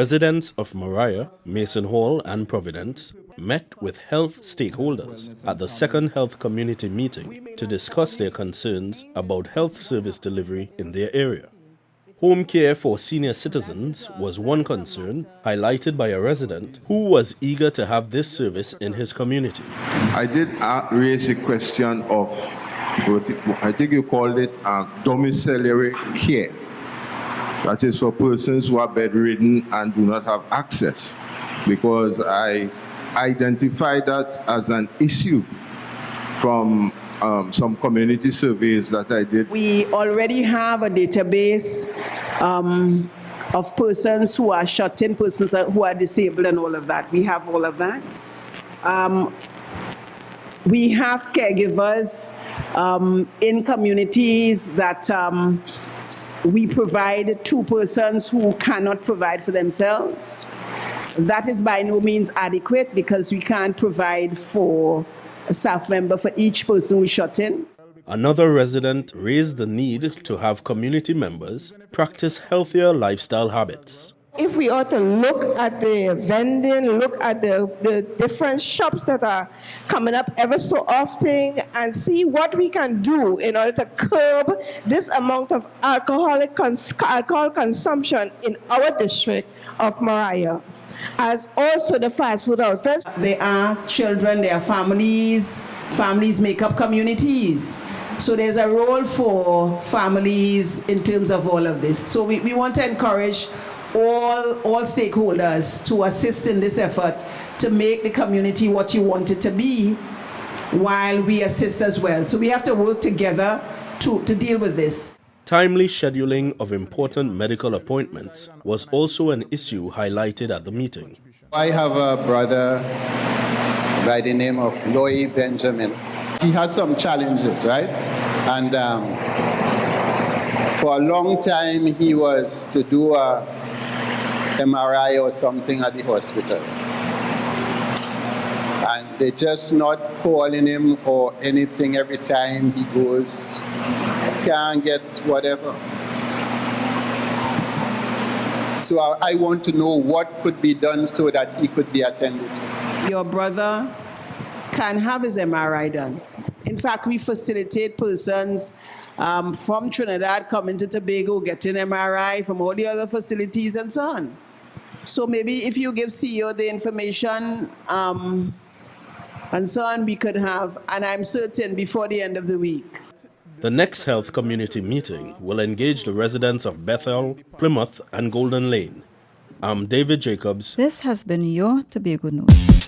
Residents of Moriah, Mason Hall and Providence met with health stakeholders at the second health community meeting to discuss their concerns about health service delivery in their area. Home care for senior citizens was one concern highlighted by a resident who was eager to have this service in his community. I did raise a question of, I think you called it domiciliary care. That is for persons who are bedridden and do not have access, because I identified that as an issue from some community surveys that I did. We already have a database of persons who are shut-in, persons who are disabled and all of that. We have all of that. We have caregivers in communities that we provide to persons who cannot provide for themselves. That is by no means adequate because we can't provide for a staff member for each person who is shut in. Another resident raised the need to have community members practice healthier lifestyle habits. If we ought to look at the vending, look at the different shops that are coming up ever so often and see what we can do in order to curb this amount of alcohol consumption in our district of Moriah, as also the fast food outlets. There are children, there are families. Families make up communities. So there's a role for families in terms of all of this. So we want to encourage all stakeholders to assist in this effort to make the community what you want it to be, while we assist as well. So we have to work together to deal with this. Timely scheduling of important medical appointments was also an issue highlighted at the meeting. I have a brother by the name of Loy Benjamin. He has some challenges, right? And for a long time he was to do a MRI or something at the hospital. And they're just not calling him or anything every time he goes. Can't get whatever. So I want to know what could be done so that he could be attended to. Your brother can have his MRI done. In fact, we facilitate persons from Trinidad coming to Tobago, getting MRI from all the other facilities and so on. So maybe if you give CEO the information and so on, we could have, and I'm certain before the end of the week. The next health community meeting will engage the residents of Bethel, Plymouth, and Golden Lane. I'm David Jacobs. This has been your Tobago News.